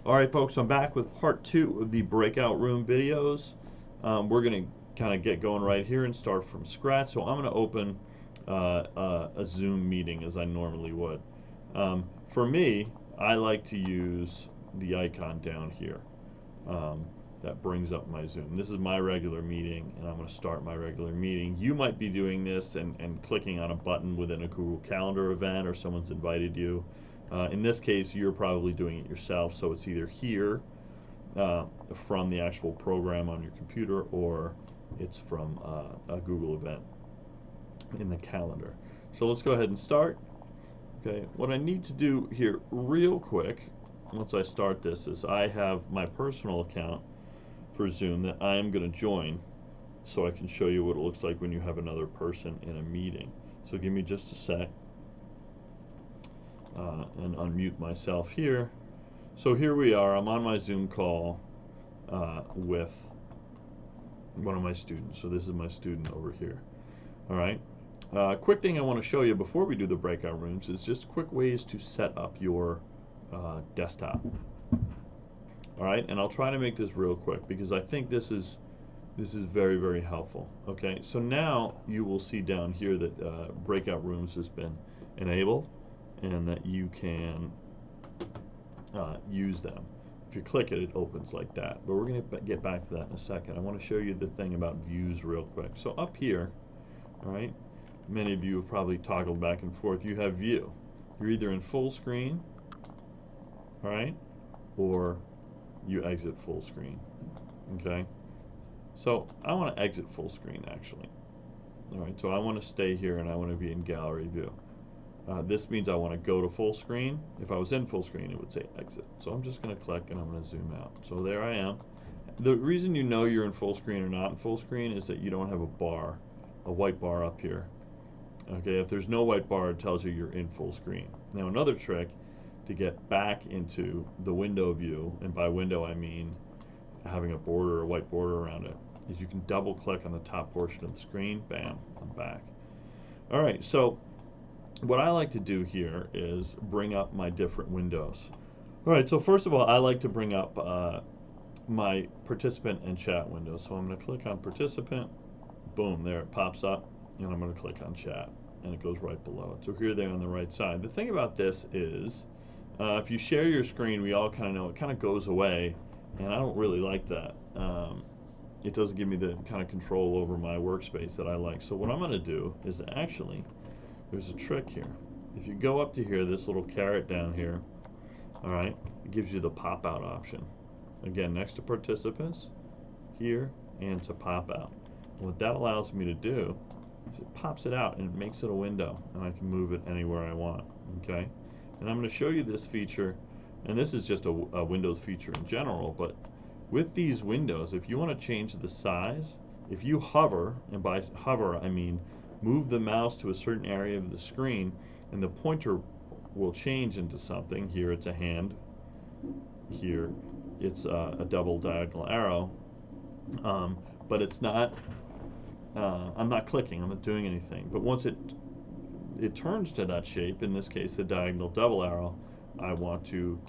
Alright folks, I'm back with part 2 of the breakout room videos. We're going to kind of get going right here and start from scratch. So I'm going to open a Zoom meeting as I normally would. For me, I like to use the icon down here that brings up my Zoom. This is my regular meeting, and I'm going to start my regular meeting. You might be doing this and clicking on a button within a Google Calendar event, or someone's invited you. In this case, you're probably doing it yourself, so it's either here from the actual program on your computer, or it's from a Google event in the calendar. So let's go ahead and start. Okay, what I need to do here real quick, once I start this, is I have my personal account for Zoom that I am going to join, so I can show you what it looks like when you have another person in a meeting. So give me just a sec. And unmute myself here. So here we are. I'm on my Zoom call with one of my students. So this is my student over here. All right. Quick thing I want to show you before we do the breakout rooms is just quick ways to set up your desktop. All right, and I'll try to make this real quick because I think this is very, very helpful. Okay, so now you will see down here that breakout rooms has been enabled, and that you can use them. If you click it, it opens like that. But we're going to get back to that in a second. I want to show you the thing about views real quick. So up here, all right, many of you have probably toggled back and forth. You have view. You're either in full screen, all right, or you exit full screen. Okay. So I want to exit full screen actually. All right. So I want to stay here and I want to be in gallery view. This means I want to go to full screen. If I was in full screen, it would say exit. So I'm just going to click and I'm going to zoom out. So there I am. The reason you know you're in full screen or not in full screen is that you don't have a white bar up here. Okay, if there's no white bar, it tells you you're in full screen. Now another trick to get back into the window view, and by window I mean having a border, a white border around it, is you can double click on the top portion of the screen. Bam, I'm back. All right, so what I like to do here is bring up my different windows. All right, so first of all, I like to bring up my participant and chat windows. So I'm going to click on participant. Boom, there it pops up, and I'm going to click on chat, and it goes right below it. So here they are on the right side. The thing about this is, if you share your screen, we all kind of know it kind of goes away, and I don't really like that. It doesn't give me the kind of control over my workspace that I like. So what I'm going to do is actually, there's a trick here. If you go up to here, this little caret down here, all right, it gives you the pop out option. Again, next to participants, here, and to pop out. And what that allows me to do is it pops it out and it makes it a window, and I can move it anywhere I want. Okay, and I'm going to show you this feature, and this is just a Windows feature in general, but with these windows, if you want to change the size, if you hover, and by hover I mean move the mouse to a certain area of the screen, and the pointer will change into something. Here it's a hand, here it's a double diagonal arrow, but it's not, I'm not clicking, I'm not doing anything. But once it turns to that shape, in this case the diagonal double arrow, I want to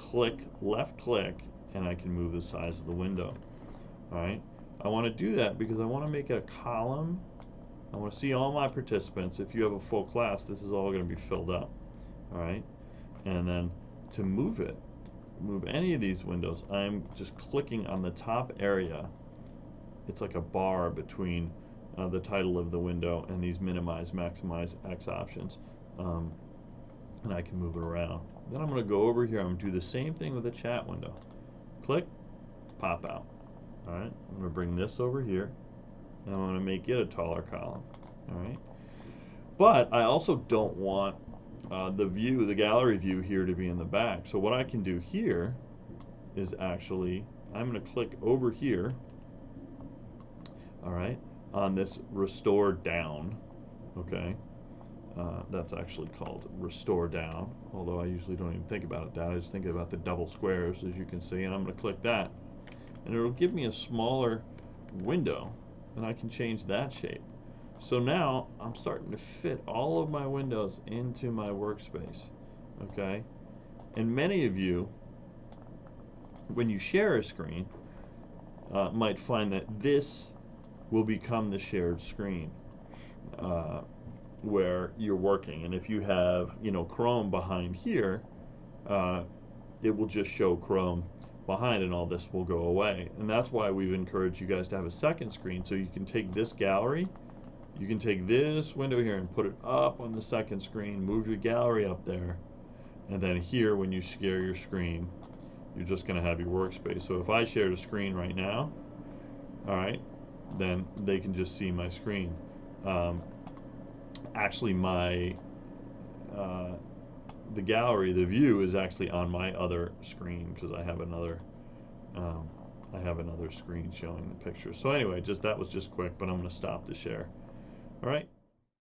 left click, and I can move the size of the window. All right, I want to do that because I want to make it a column. I want to see all my participants. If you have a full class, this is all going to be filled up. All right, and then to move it, move any of these windows, I'm just clicking on the top area. It's like a bar between the title of the window and these minimize, maximize, X options, and I can move it around. Then I'm going to go over here. I'm going to do the same thing with the chat window. Click, pop out. All right, I'm going to bring this over here, and I'm going to make it a taller column. All right, but I also don't want the gallery view here to be in the back. So what I can do here is actually, I'm going to click over here, all right, on this restore down. Okay, that's actually called restore down, although I usually don't even think about it that. I just think about the double squares, as you can see, and I'm going to click that, and it'll give me a smaller window, and I can change that shape. So now I'm starting to fit all of my windows into my workspace. Okay, and many of you when you share a screen, might find that this will become the shared screen where you're working. And if you have, Chrome behind here, it will just show Chrome behind, and all this will go away. And that's why we've encouraged you guys to have a second screen, so you can take this gallery, you can take this window here and put it up on the second screen, move your gallery up there, and then here when you share your screen, you're just going to have your workspace. So if I shared a screen right now, all right, then they can just see my screen. Actually, the gallery, the view is actually on my other screen because I have another screen showing the picture. So anyway, that was just quick, but I'm going to stop the share. All right.